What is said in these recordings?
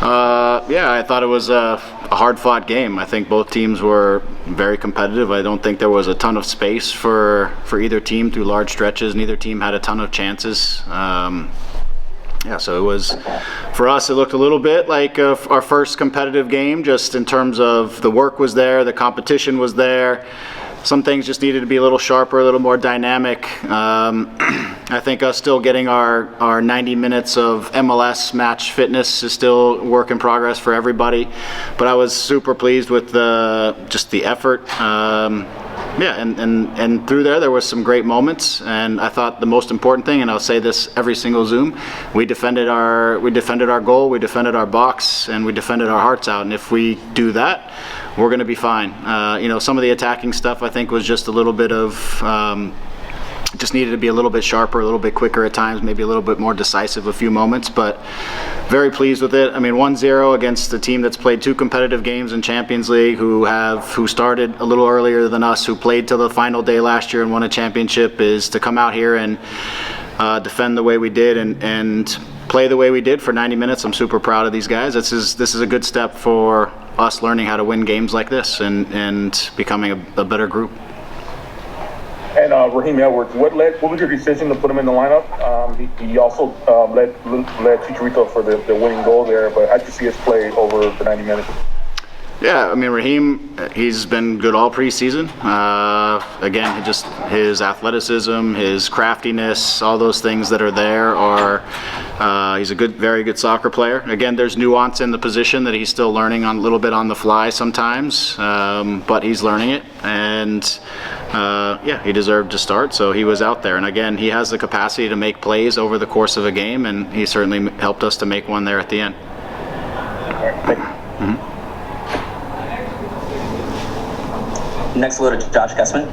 Yeah, I thought it was a hard-fought game. I think both teams were very competitive. I don't think there was a ton of space for either team through large stretches. Neither team had a ton of chances. Yeah, so it was, for us, it looked a little bit like our first competitive game, just in terms of the work was there, the competition was there. Some things just needed to be a little sharper, a little more dynamic. I think us still getting our 90 minutes of MLS match fitness is still work in progress for everybody. But I was super pleased with just the effort. Yeah, and through there was some great moments, and I thought the most important thing, and I'll say this every single Zoom, we defended our goal, we defended our box, and we defended our hearts out. And if we do that, we're going to be fine. Some of the attacking stuff I think was just a little bit of just needed to be a little bit sharper, a little bit quicker at times, maybe a little bit more decisive a few moments, but very pleased with it. I mean, 1-0 against a team that's played 2 competitive games in Champions League, who started a little earlier than us, who played till the final day last year and won a championship, is to come out here and defend the way we did and play the way we did for 90 minutes. I'm super proud of these guys. This is a good step for us learning how to win games like this and becoming a better group. And Raheem Edwards, what was your decision to put him in the lineup? He also led Chicharito for the winning goal there, but how'd you see his play over the 90 minutes? Yeah, I mean, Raheem, he's been good all preseason. Again, just his athleticism, his craftiness, all those things that are there are, he's a very good soccer player. Again, there's nuance in the position that he's still learning a little bit on the fly sometimes, but he's learning it. And yeah, he deserved to start, so he was out there. And again, he has the capacity to make plays over the course of a game, and he certainly helped us to make one there at the end. All right, thank you. Mm-hmm. Next, we'll go to Josh Gussman.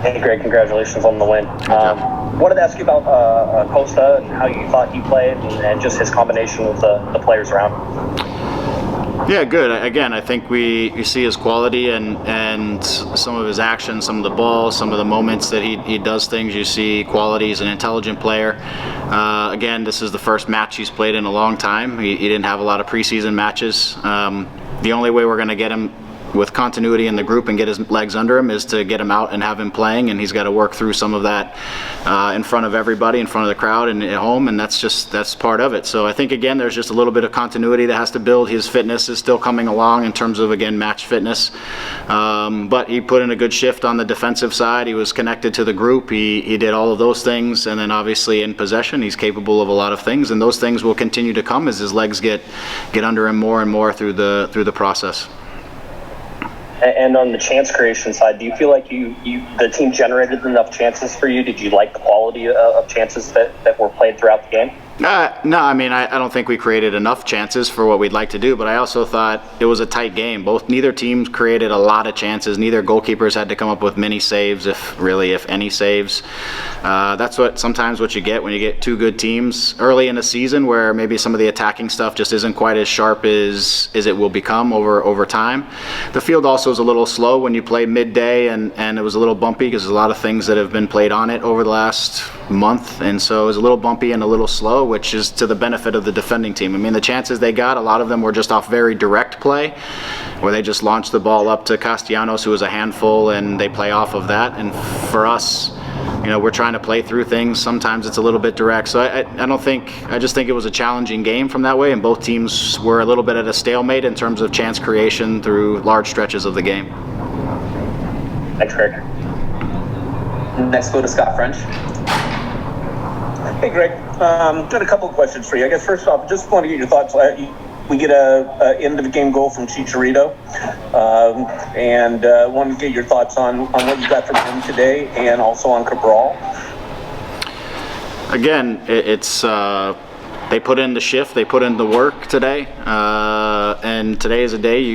Hey, Greg, congratulations on the win. Wanted to ask you about Costa and how you thought he played and just his combination with the players around. Yeah, good. Again, I think you see his quality and some of his actions, some of the balls, some of the moments that he does things. You see quality. He's an intelligent player. Again, this is the first match he's played in a long time. He didn't have a lot of preseason matches. The only way we're going to get him with continuity in the group and get his legs under him is to get him out and have him playing, and he's got to work through some of that in front of everybody, in front of the crowd and at home, and that's part of it. So I think, again, there's just a little bit of continuity that has to build. His fitness is still coming along in terms of, again, match fitness, but he put in a good shift on the defensive side. He was connected to the group. He did all of those things, and then obviously in possession he's capable of a lot of things, and those things will continue to come as his legs get under him more and more through the process. And on the chance creation side, do you feel like the team generated enough chances for you? Did you like the quality of chances that were played throughout the game? No, I mean, I don't think we created enough chances for what we'd like to do, but I also thought it was a tight game. Neither teams created a lot of chances. Neither goalkeepers had to come up with many saves, if any saves. That's sometimes what you get when you get 2 good teams early in a season, where maybe some of the attacking stuff just isn't quite as sharp as it will become over time. The field also is a little slow when you play midday, and it was a little bumpy because there's a lot of things that have been played on it over the last month, and so it was a little bumpy and a little slow, which is to the benefit of the defending team. I mean, the chances they got, a lot of them were just off very direct play, where they just launched the ball up to Castellanos, who was a handful, and they play off of that. And for us, we're trying to play through things. Sometimes it's a little bit direct. So I just think it was a challenging game from that way, and both teams were a little bit at a stalemate in terms of chance creation through large stretches of the game. Thanks, Greg. Next, go to Scott French. Hey, Greg. Got a couple of questions for you. I guess first off, just want to get your thoughts. We get a end of the game goal from Chicharito, and want to get your thoughts on what you got from him today, and also on Cabral. Again, it's they put in the shift, they put in the work today, and today is a day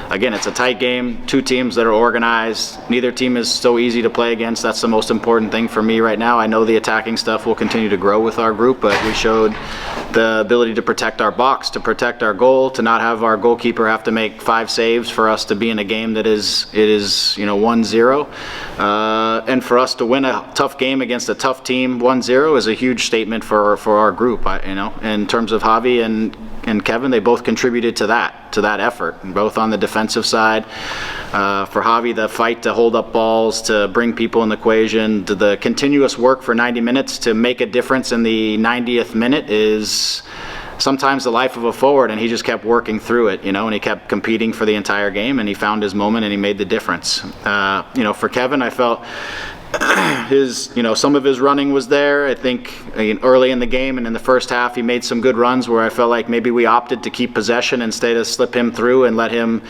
again, it's a tight game, 2 teams that are organized. Neither team is so easy to play against. That's the most important thing for me right now. I know the attacking stuff will continue to grow with our group, but we showed the ability to protect our box, to protect our goal, to not have our goalkeeper have to make 5 saves for us to be in a game that is 1-0, and for us to win a tough game against a tough team 1-0 is a huge statement for our group. In terms of Javi and Kevin, they both contributed to that effort, both on the defensive side. For Javi, the fight to hold up balls, to bring people in the equation, to the continuous work for 90 minutes to make a difference in the 90th minute is sometimes the life of a forward, and he just kept working through it, and he kept competing for the entire game, and he found his moment and he made the difference. For Kevin, I felt some of his running was there. I think early in the game and in the first half, he made some good runs where I felt like maybe we opted to keep possession instead of slip him through and let him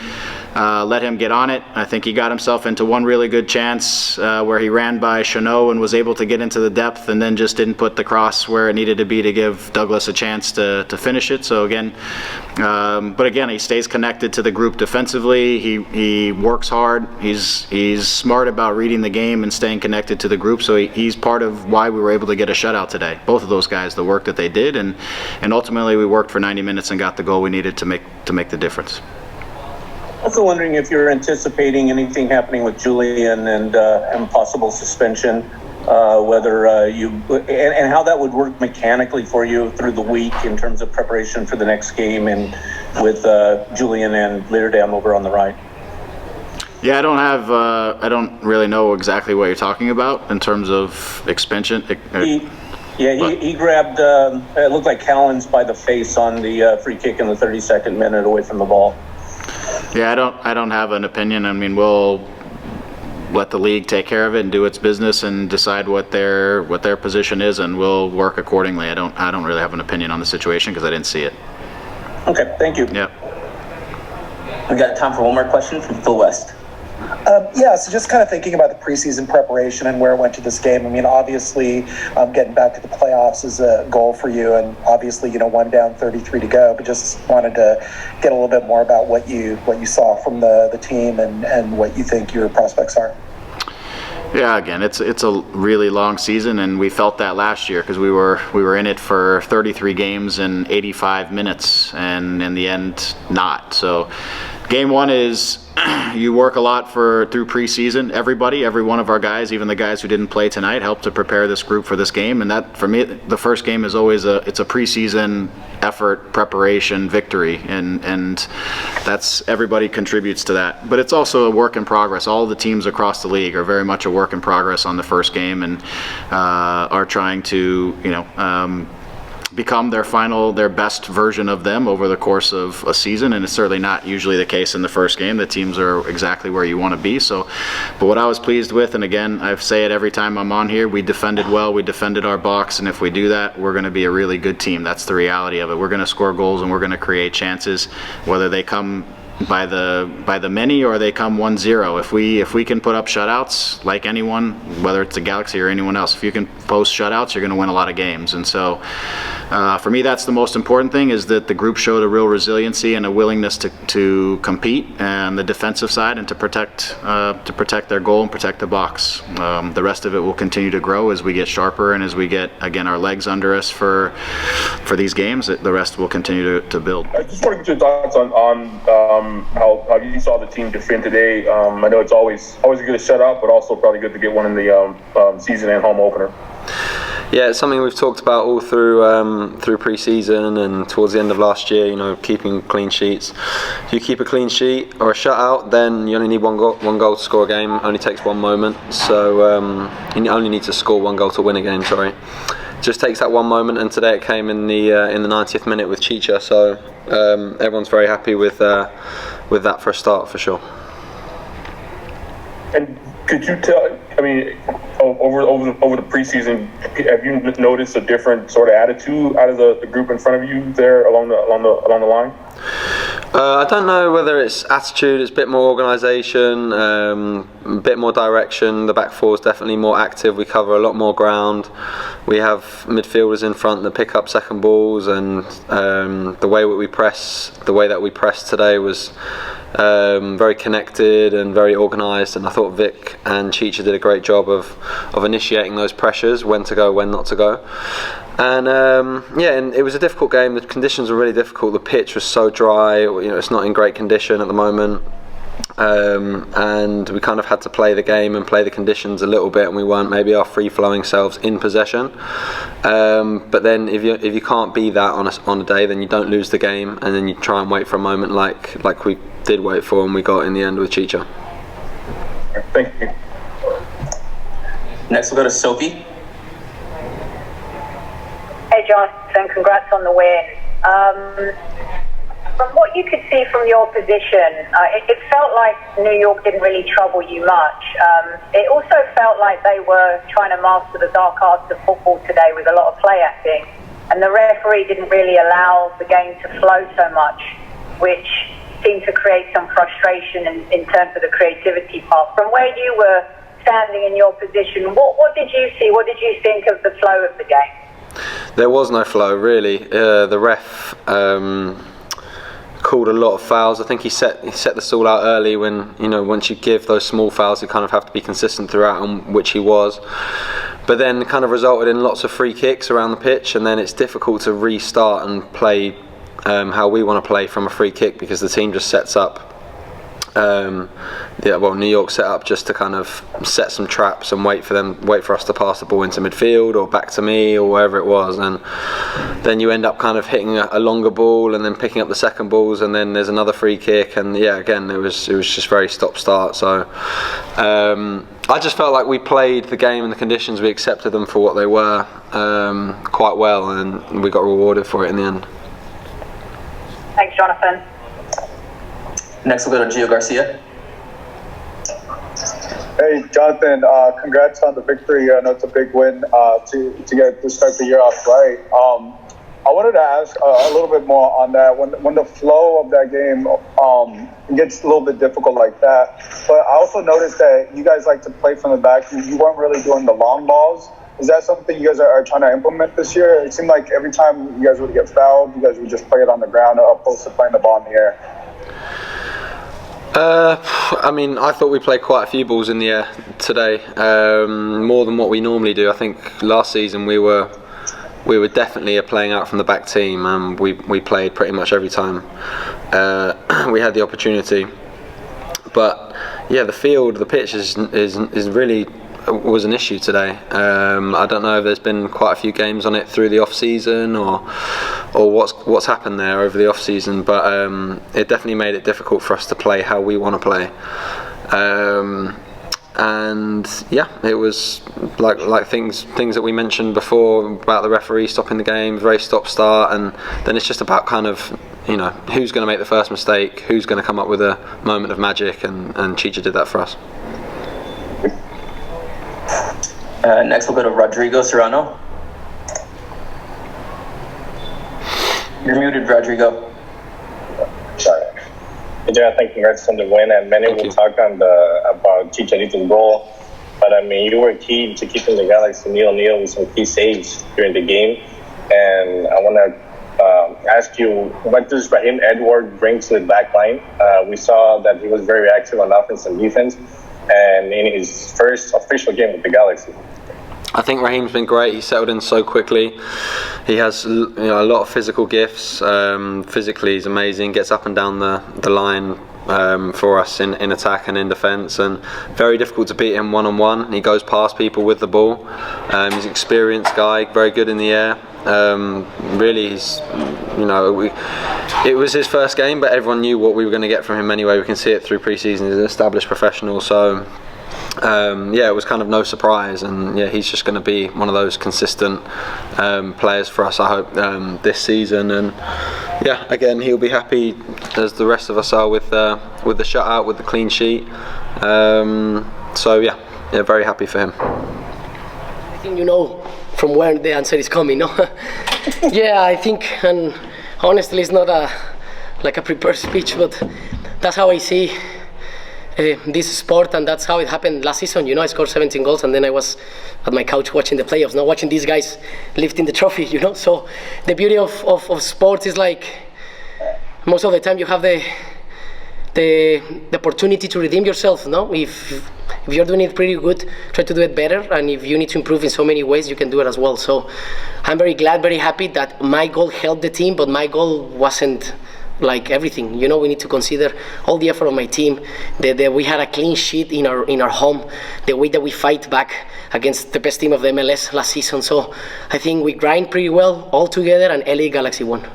get on it. I think he got himself into one really good chance where he ran by Chanot and was able to get into the depth, and then just didn't put the cross where it needed to be to give Douglas a chance to finish it. So again, he stays connected to the group defensively. He works hard. He's smart about reading the game and staying connected to the group. So he's part of why we were able to get a shutout today. Both of those guys, the work that they did, and ultimately we worked for 90 minutes and got the goal we needed to make the difference. Also wondering if you're anticipating anything happening with Julian and possible suspension, whether and how that would work mechanically for you through the week in terms of preparation for the next game, and with Julian and Leerdam over on the right. Yeah, I don't really know exactly what you're talking about in terms of expansion. He grabbed, it looked like Callens by the face on the free kick in the 32nd minute away from the ball. Yeah, I don't have an opinion. I mean, we'll let the league take care of it and do its business and decide what their position is, and we'll work accordingly. I don't really have an opinion on the situation because I didn't see it. Okay, thank you. Yeah. We got time for one more question from Phil West. So just kind of thinking about the preseason preparation and where it went to this game. I mean, obviously, getting back to the playoffs is a goal for you, and obviously, 1 down, 33 to go. But just wanted to get a little bit more about what you saw from the team and what you think your prospects are. Yeah, again, it's a really long season, and we felt that last year because we were in it for 33 games and 85 minutes, and in the end, not. So, game one is you work a lot through preseason. Every one of our guys, even the guys who didn't play tonight, helped to prepare this group for this game. And that, for me, the first game is always it's a preseason effort, preparation, victory, and that's, everybody contributes to that. But it's also a work in progress. All the teams across the league are very much a work in progress on the first game, and are trying to become their best version of them over the course of a season, and it's certainly not usually the case in the first game. The teams are exactly where you want to be. So, but what I was pleased with, and again, I say it every time I'm on here, we defended well, we defended our box, and if we do that, we're going to be a really good team. That's the reality of it. We're going to score goals and we're going to create chances, whether they come by the many or they come 1-0. If we can put up shutouts, like anyone, whether it's the Galaxy or anyone else, if you can post shutouts, you're going to win a lot of games. And so for me, that's the most important thing, is that the group showed a real resiliency and a willingness to compete on the defensive side and to protect their goal and protect the box. The rest of it will continue to grow as we get sharper and as we get, again, our legs under us for these games. The rest will continue to build. I just want to get your thoughts on how you saw the team defend today. I know it's always a good shutout, but also probably good to get one in the season and home opener. Yeah, it's something we've talked about all through pre-season and towards the end of last year. Keeping clean sheets. If you keep a clean sheet or a shutout, then you only need one goal to score a game. It only takes one moment. So you only need to score one goal to win a game. Sorry. Just takes that one moment, and today it came in the 90th minute with Chicha. So everyone's very happy with that for a start, for sure. And could you tell? I mean, over the preseason, have you noticed a different sort of attitude out of the group in front of you there along the line? I don't know whether it's attitude. It's a bit more organisation, a bit more direction. The back four is definitely more active. We cover a lot more ground. We have midfielders in front that pick up second balls, and the way that we pressed today was very connected and very organised. And I thought Vic and Chicha did a great job of initiating those pressures, when to go, when not to go. And and it was a difficult game. The conditions were really difficult. The pitch was so dry. It's not in great condition at the moment. and we kind of had to play the game and play the conditions a little bit, and we weren't maybe our free-flowing selves in possession. But then if you can't be that on a day, then you don't lose the game, and then you try and wait for a moment like we did wait for, and we got in the end with Chicha. Thank you. Next, we'll go to Sophie. Hey, Jonathan, congrats on the win. From what you could see from your position, it felt like New York didn't really trouble you much. It also felt like they were trying to master the dark arts of football today with a lot of play acting, and the referee didn't really allow the game to flow so much, which seemed to create some frustration in terms of the creativity part. From where you were standing in your position, what did you see? What did you think of the flow of the game? There was no flow, really. The ref called a lot of fouls. I think he set the stall out early when, once you give those small fouls, you kind of have to be consistent throughout, and which he was. But then kind of resulted in lots of free kicks around the pitch, and then it's difficult to restart and play how we want to play from a free kick, because the team just sets up. New York set up just to kind of set some traps and wait for us to pass the ball into midfield or back to me or wherever it was, and then you end up kind of hitting a longer ball and then picking up the second balls, and then there's another free kick, and again it was just very stop-start. So I just felt like we played the game and the conditions, we accepted them for what they were quite well, and we got rewarded for it in the end. Thanks, Jonathan. Next, we'll go to Gio Garcia. Hey, Jonathan, congrats on the victory. I know it's a big win to start the year off right. I wanted to ask a little bit more on that. When the flow of that game gets a little bit difficult like that, but I also noticed that you guys like to play from the back. You weren't really doing the long balls. Is that something you guys are trying to implement this year? It seemed like every time you guys would get fouled, you guys would just play it on the ground opposed to playing the ball in the air. I thought we played quite a few balls in the air today, more than what we normally do. I think last season we were definitely playing out from the back team, and we played pretty much every time we had the opportunity. But the pitch is really was an issue today. I don't know if there's been quite a few games on it through the off season or what's happened there over the off season, but it definitely made it difficult for us to play how we want to play. It was like things that we mentioned before about the referee stopping the game, very stop-start, and then it's just about kind of who's going to make the first mistake, who's going to come up with a moment of magic, and Chicha did that for us. Next, we'll go to Rodrigo Serrano. You're muted, Rodrigo. Sorry. Jonathan, congrats on the win, and many will talk about Chicharito's goal. But you were key to keeping the Galaxy nil-nil with some key saves during the game. And I want to ask you, what does Raheem Edwards bring to the back line? We saw that he was very active on offense and defense, and in his first official game with the Galaxy. I think Raheem's been great. He settled in so quickly. He has a lot of physical gifts. Physically, he's amazing. Gets up and down the line for us in attack and in defence, and very difficult to beat him one-on-one. He goes past people with the ball. He's an experienced guy, very good in the air. Really, it was his first game, but everyone knew what we were going to get from him anyway. We can see it through pre-season. He's an established professional, so it was kind of no surprise, and he's just going to be one of those consistent players for us, I hope, this season. And again, he'll be happy as the rest of us are with the shutout, with the clean sheet. Very happy for him. I think from where the answer is coming, no? I think, and honestly, it's not a prepared speech, but that's how I see this sport, and that's how it happened last season. I scored 17 goals, and then I was at my couch watching the playoffs, now watching these guys lifting the trophy. So the beauty of sports is most of the time you have the opportunity to redeem yourself. No, if you're doing it pretty good, try to do it better, and if you need to improve in so many ways, you can do it as well. So I'm very glad, very happy that my goal helped the team, but my goal wasn't like everything. You know, we need to consider all the effort of my team. That we had a clean sheet in our home. The way that we fight back against the best team of the MLS last season. So I think we grind pretty well all together, and LA Galaxy won.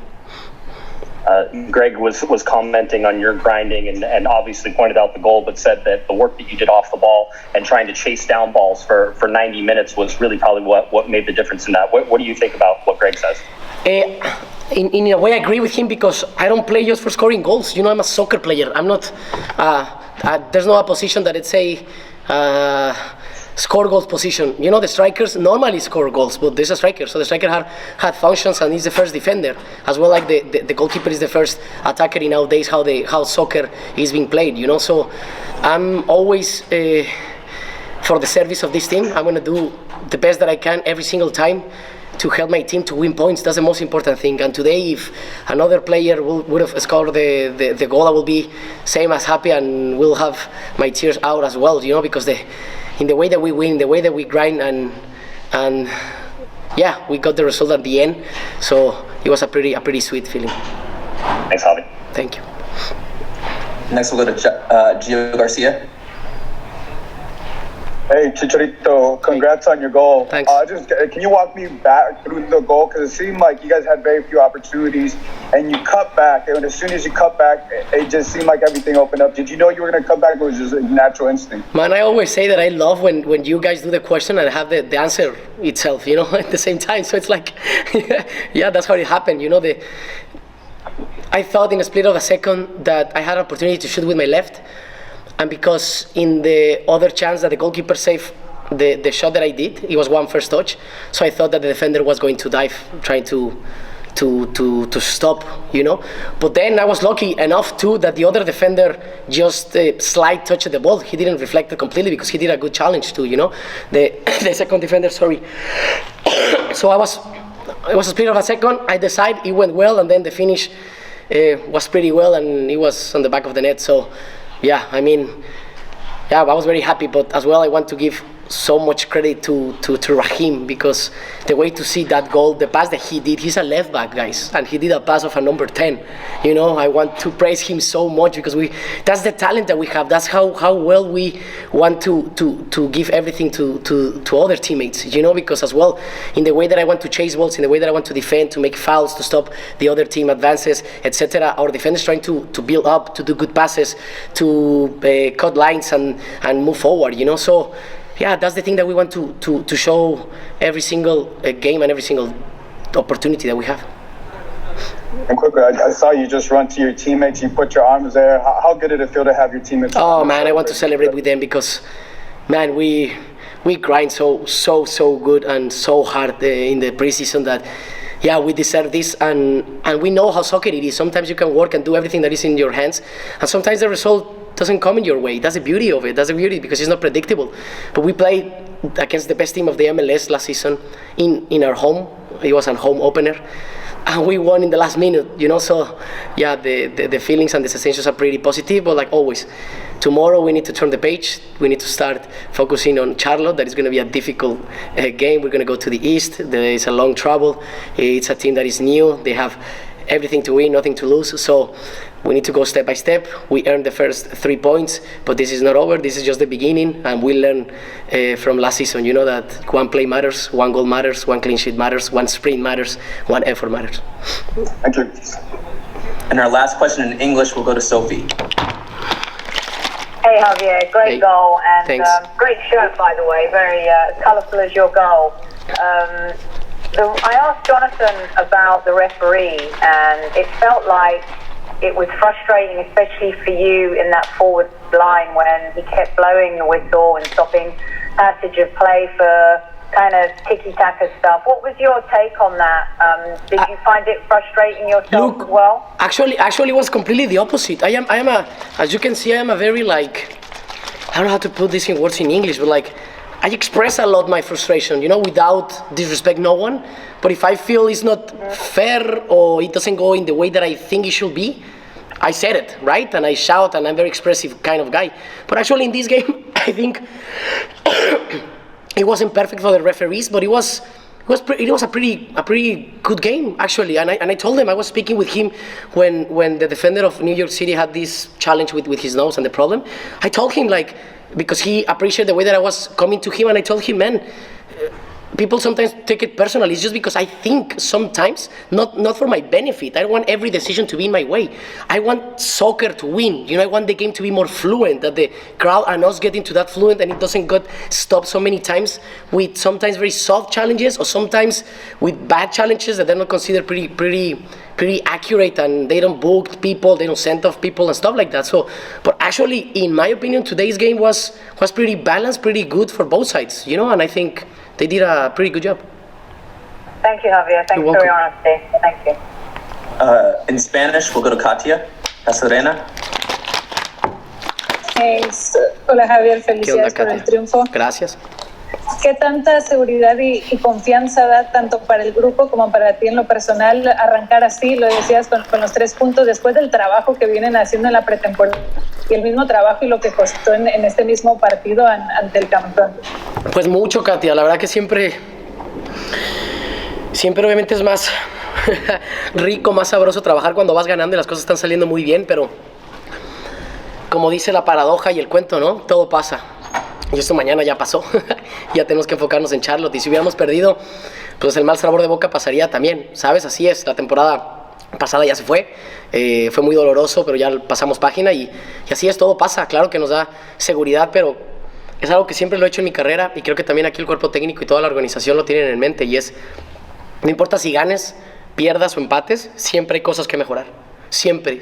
Greg was commenting on your grinding and obviously pointed out the goal, but said that the work that you did off the ball and trying to chase down balls for 90 minutes was really probably what made the difference in that. What do you think about what Greg says? In a way, I agree with him, because I don't play just for scoring goals. You know, I'm a soccer player. I'm not. There's no position that it's say score goals position. You know, the strikers normally score goals, but there's a striker. So the striker had functions, and he's the first defender as well. Like the goalkeeper is the first attacker in nowadays. How soccer is being played. You know, so I'm always for the service of this team. I'm gonna do the best that I can every single time to help my team to win points. That's the most important thing. And today, if another player would have scored the goal, I will be same as happy, and will have my tears out as well. You know, because in the way that we win, the way that we grind, and yeah, we got the result at the end. So it was a pretty sweet feeling. Thanks, Javi. Thank you. Next, we'll go to Gio Garcia. Hey, Chicharito, congrats on your goal. Thanks. Can you walk me back through the goal? Because it seemed like you guys had very few opportunities, and you cut back. And as soon as you cut back, it just seemed like everything opened up. Did you know you were going to cut back, or was it just a natural instinct? Man, I always say that I love when you guys do the question and have the answer itself, you know, at the same time. So it's like, yeah, that's how it happened. You know, I thought in a split of a second that I had an opportunity to shoot with my left. And because in the other chance that the goalkeeper saved the shot that I did, it was one first touch. So I thought that the defender was going to dive, trying to stop, you know. But then I was lucky enough too that the other defender just slight touched the ball. He didn't reflect it completely, because he did a good challenge too, you know. The second defender, sorry. So it was a split of a second. I decided it went well, and then the finish was pretty well, and it was on the back of the net. So. Yeah, I mean, I was very happy, but as well I want to give so much credit to Raheem, because the way to see that goal, the pass that he did, he's a left back, guys, and he did a pass of a number 10. You know, I want to praise him so much, because that's the talent that we have. That's how well we want to give everything to other teammates, you know, because as well, in the way that I want to chase balls, in the way that I want to defend, to make fouls, to stop the other team advances, etc. Our defenders trying to build up, to do good passes, to cut lines and move forward, you know. So yeah, that's the thing that we want to show every single game and every single opportunity that we have. And quickly, I saw you just run to your teammates. You put your arms there. How good did it feel to have your teammates? Oh man, I want to celebrate with them, because man, we grind so good and so hard in the preseason that yeah, we deserve this, and we know how soccer it is. Sometimes you can work and do everything that is in your hands, and sometimes the result doesn't come in your way. That's the beauty of it. That's the beauty, because it's not predictable. But we played against the best team of the MLS last season in our home. It was a home opener, and we won in the last minute, you know. So yeah, the feelings and the sensations are pretty positive. But like always, tomorrow we need to turn the page. We need to start focusing on Charlotte. That is going to be a difficult game. We're going to go to the East. There is a long travel. It's a team that is new. They have everything to win, nothing to lose. So we need to go step by step. We earned the first 3 points, but this is not over. This is just the beginning, and we learn from last season, you know, that one play matters, one goal matters, one clean sheet matters, one sprint matters, one effort matters. Thank you. And our last question in English will go to Sophie. Hey Javier, great goal, and great shirt, by the way, very colourful as your goal. I asked Jonathan about the referee, and it felt like it was frustrating, especially for you in that forward line, when he kept blowing the whistle and stopping passage of play for kind of tiki-taka stuff. What was your take on that? Did you find it frustrating yourself as well? Actually, it was completely the opposite. I am as you can see, I am a very I don't know how to put this in words in English, but I express a lot my frustration, you know, without disrespect no one. But if I feel it's not fair or it doesn't go in the way that I think it should be, I said it, right? And I shout, and I'm a very expressive kind of guy. But actually in this game, I think it wasn't perfect for the referees, but it was it was a pretty good game actually, and I told him, I was speaking with him when the defender of New York City had this challenge with his nose and the problem. I told him, like, because he appreciated the way that I was coming to him, and I told him, man, people sometimes take it personally. It's just because I think sometimes, not for my benefit. I don't want every decision to be in my way. I want soccer to win. I want the game to be more fluent, that the crowd and us get into that fluent, and it doesn't get stopped so many times with sometimes very soft challenges, or sometimes with bad challenges that they're not considered pretty accurate, and they don't book people, they don't send off people and stuff like that. So, but actually, in my opinion, today's game was pretty balanced, pretty good for both sides, and I think they did a pretty good job. Thank you, Javier. Thanks for your honesty. Thank you. In Spanish, we'll go to Katia Casadena. Thanks. Hola, Javier. Felicidades por el triunfo. Gracias. ¿Qué tanta seguridad y confianza da tanto para el grupo como para ti en lo personal arrancar así, lo decías, con los 3 puntos después del trabajo que vienen haciendo en la pretemporada y el mismo trabajo y lo que costó en este mismo partido ante el campeón? Pues mucho, Katia. La verdad que siempre obviamente es más rico, más sabroso trabajar cuando vas ganando y las cosas están saliendo muy bien, pero como dice la paradoja y el cuento, ¿no? Todo pasa. Y esto mañana ya pasó. Ya tenemos que enfocarnos en Charlotte. Y si hubiéramos perdido, pues el mal sabor de boca pasaría también, ¿sabes? Así es, la temporada pasada ya se fue. Fue muy doloroso, pero ya pasamos página y así es, todo pasa. Claro que nos da seguridad, pero es algo que siempre lo he hecho en mi carrera y creo que también aquí el cuerpo técnico y toda la organización lo tienen en mente, y es, no importa si ganes, pierdas o empates, siempre hay cosas que mejorar. Siempre.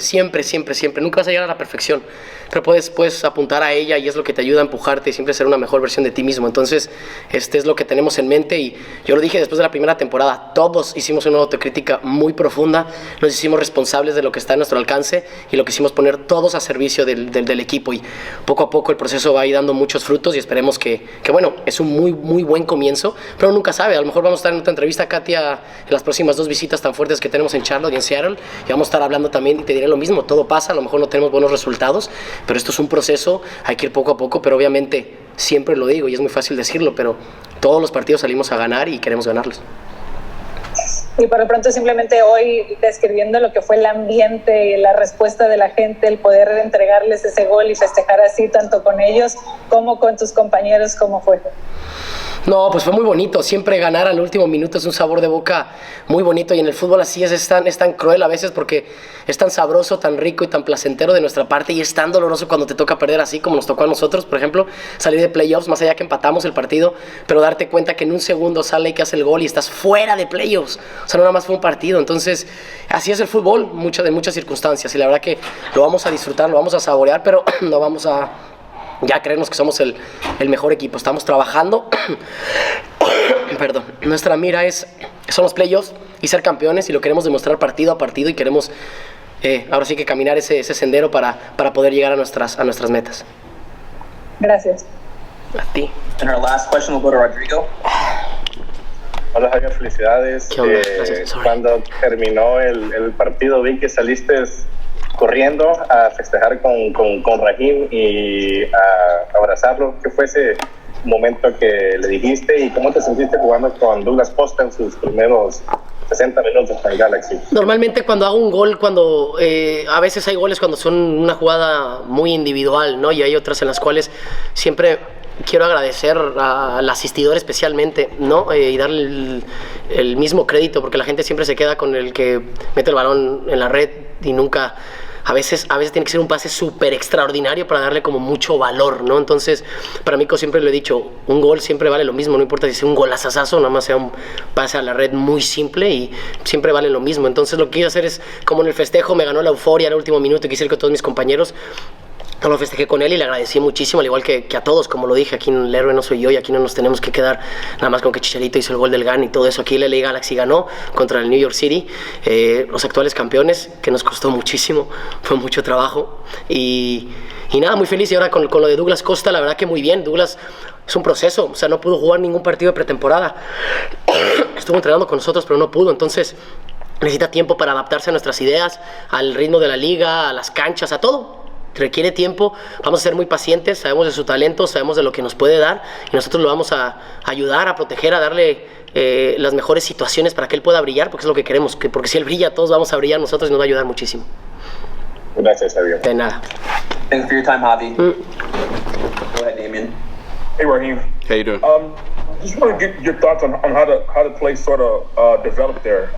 Nunca vas a llegar a la perfección, pero puedes apuntar a ella y es lo que te ayuda a empujarte y siempre ser una mejor versión de ti mismo. Entonces, es lo que tenemos en mente, y yo lo dije después de la primera temporada, todos hicimos una autocrítica muy profunda, nos hicimos responsables de lo que está a nuestro alcance y lo quisimos poner todos a servicio del equipo, y poco a poco el proceso va a ir dando muchos frutos y esperemos que bueno, es un muy buen comienzo, pero nunca sabe, a lo mejor vamos a estar en otra entrevista, Katia, en las próximas 2 visitas tan fuertes que tenemos en Charlotte y en Seattle, y vamos a estar hablando también, y te diré lo mismo, todo pasa, a lo mejor no tenemos buenos resultados, pero esto es un proceso, hay que ir poco a poco, pero obviamente siempre lo digo y es muy fácil decirlo, pero todos los partidos salimos a ganar y queremos ganarlos. Y por lo pronto simplemente hoy describiendo lo que fue el ambiente, la respuesta de la gente, el poder entregarles ese gol y festejar así tanto con ellos como con tus compañeros, ¿cómo fue? No, pues fue muy bonito. Siempre ganar al último minuto es un sabor de boca muy bonito, y en el fútbol así es tan cruel a veces porque es tan sabroso, tan rico y tan placentero de nuestra parte, y es tan doloroso cuando te toca perder así como nos tocó a nosotros, por ejemplo, salir de playoffs, más allá que empatamos el partido, pero darte cuenta que en un segundo sale y que hace el gol y estás fuera de playoffs. O sea, no nada más fue un partido. Entonces, así es el fútbol, de muchas circunstancias, y la verdad que lo vamos a disfrutar, lo vamos a saborear, pero no vamos a ya creernos que somos el mejor equipo. Estamos trabajando. Perdón. Nuestra mira son los playoffs y ser campeones, y lo queremos demostrar partido a partido, y queremos ahora sí que caminar ese sendero para poder llegar a nuestras metas. Gracias. A ti. And our last question will go to Rodrigo. Hola, Javier, felicidades. ¿Qué onda? Gracias. Cuando terminó el partido vi que saliste corriendo a festejar con Raheem y a abrazarlo. ¿Qué fue ese momento que le dijiste y cómo te sentiste jugando con Douglas Costa en sus primeros 60 minutos con el Galaxy? Normalmente cuando hago un gol, a veces hay goles cuando son una jugada muy individual, ¿no? Y hay otras en las cuales siempre quiero agradecer al asistidor especialmente, ¿no? Y darle el mismo crédito, porque la gente siempre se queda con el que mete el balón en la red y nunca... A veces tiene que ser un pase súper extraordinario para darle como mucho valor, ¿no? Entonces, para mí, como siempre lo he dicho, un gol siempre vale lo mismo, no importa si sea un golazazazo, nada más sea un pase a la red muy simple, y siempre vale lo mismo. Entonces, lo que quiero hacer es, como en el festejo me ganó la euforia en el último minuto y quise ir con todos mis compañeros, lo festejé con él y le agradecí muchísimo, al igual que a todos, como lo dije, aquí el héroe no soy yo y aquí no nos tenemos que quedar nada más con que Chicharito hizo el gol del GAN y todo eso. Aquí el LA Galaxy ganó contra el New York City, los actuales campeones, que nos costó muchísimo, fue mucho trabajo, y nada, muy feliz. Y ahora con lo de Douglas Costa, la verdad que muy bien. Douglas es un proceso, o sea, no pudo jugar ningún partido de pretemporada, estuvo entrenando con nosotros pero no pudo, entonces necesita tiempo para adaptarse a nuestras ideas, al ritmo de la liga, a las canchas, a todo. requiere tiempo. Vamos a ser muy pacientes, sabemos de su talento, sabemos de lo que nos puede dar y nosotros lo vamos a ayudar, a proteger, a darle las mejores situaciones para que él pueda brillar, porque es lo que queremos, porque si él brilla, todos vamos a brillar nosotros y nos va a ayudar muchísimo. Gracias, Javier. De nada. Thanks for your time, Javi. Go ahead, Damien. Hey, Raheem. How you doing? Just want to get your thoughts on how the play sort of developed there.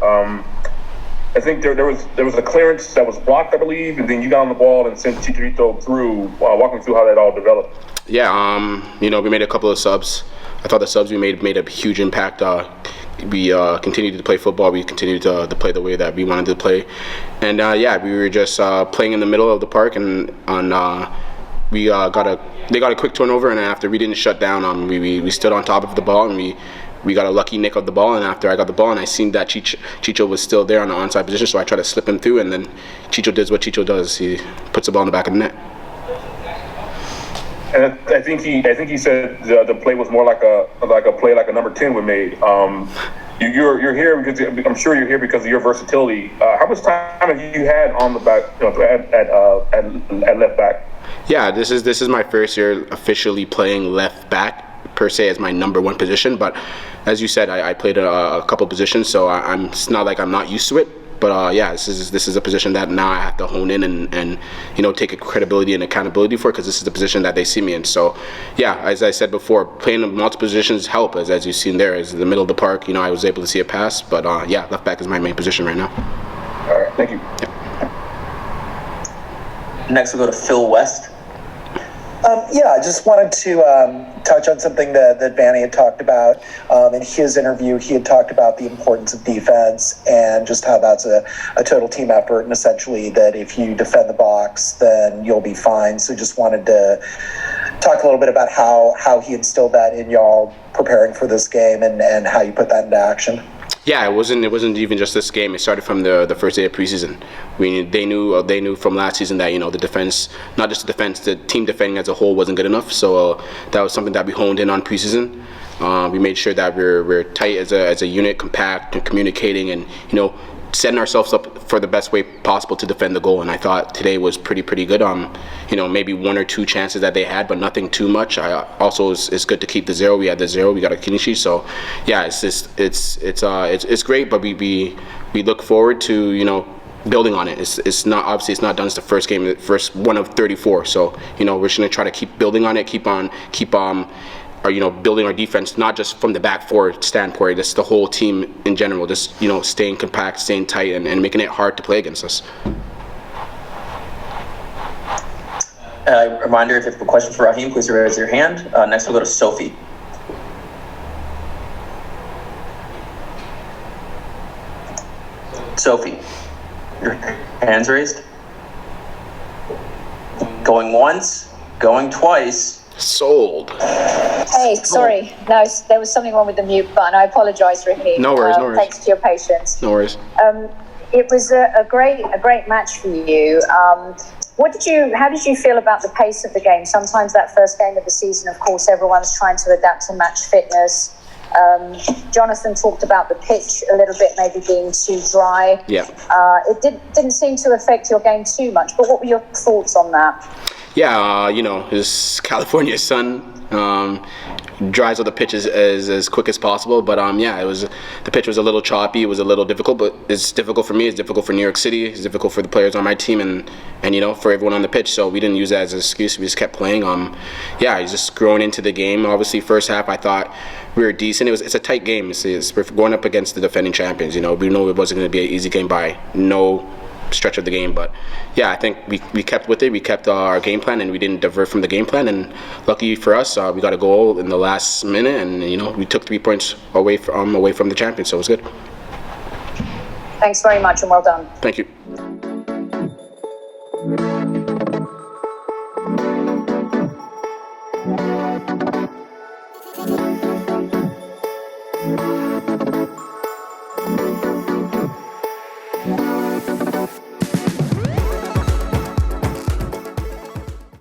I think there was a clearance that was blocked, I believe, and then you got on the ball and sent Chicharito through. Walk me through how that all developed. Yeah, we made a couple of subs. I thought the subs we made a huge impact. We continued to play football. We continued to play the way that we wanted to play, and we were just playing in the middle of the park, and they got a quick turnover, and after we didn't shut down, we stood on top of the ball, and we got a lucky nick of the ball, and after I got the ball and I seen that Chicho was still there on the onside position, so I tried to slip him through, and then Chicho does what Chicho does. He puts the ball in the back of the net. And I think he said the play was more like a play like a number 10 would made. You're here because I'm sure you're here because of your versatility. How much time have you had on the back at left back? Yeah, this is my first year officially playing left back per se as my number one position. But as you said, I played a couple positions, so it's not like I'm not used to it. But this is a position that now I have to hone in and take a credibility and accountability for, because this is the position that they see me in. So as I said before, playing in multiple positions help, as you've seen there, is in the middle of the park. I was able to see a pass, but left back is my main position right now. All right, thank you. Yeah. Next, we'll go to Phil West. I just wanted to touch on something that Vanney had talked about. In his interview, he had talked about the importance of defense and just how that's a total team effort, and essentially that if you defend the box, then you'll be fine. So just wanted to talk a little bit about how he instilled that in y'all preparing for this game and how you put that into action. Yeah, it wasn't even just this game. It started from the first day of preseason. They knew from last season that the defense, not just the defense, the team defending as a whole wasn't good enough. So that was something that we honed in on preseason. We made sure that we're tight as a unit, compact, and communicating, and setting ourselves up for the best way possible to defend the goal. And I thought today was pretty good. Maybe one or two chances that they had, but nothing too much. Also it's good to keep the zero. We had the zero. We got a clean sheet. So it's great. But we look forward to building on it. It's not done. It's the first game, the first one of 34. So we're just gonna try to keep building on it. Keep building our defense, not just from the back four standpoint, just the whole team in general, just staying compact, staying tight, and making it hard to play against us. Reminder, if you have a question for Raheem, please raise your hand. Next, we'll go to Sophie. Sophie, your hand's raised. Going once, going twice. Sold. Hey, sorry. No, there was something wrong with the mute button. I apologise, Raheem. No worries. Thanks for your patience. No worries. It was a great match for you. How did you feel about the pace of the game? Sometimes that first game of the season, of course, everyone's trying to adapt to match fitness. Jonathan talked about the pitch a little bit, maybe being too dry. Yeah. It didn't seem to affect your game too much, but what were your thoughts on that? Yeah, this California sun dries out the pitch as quick as possible. But the pitch was a little choppy. It was a little difficult, but it's difficult for me. It's difficult for New York City. It's difficult for the players on my team, and for everyone on the pitch. So we didn't use that as an excuse. We just kept playing. He's just growing into the game. Obviously, first half I thought we were decent. It's a tight game. We're going up against the defending champions. We know it wasn't going to be an easy game by no stretch of the game, but I think we kept with it. We kept our game plan, and we didn't divert from the game plan, and lucky for us, we got a goal in the last minute, and we took 3 points away from the champions, so it was good. Thanks very much, and well done. Thank you.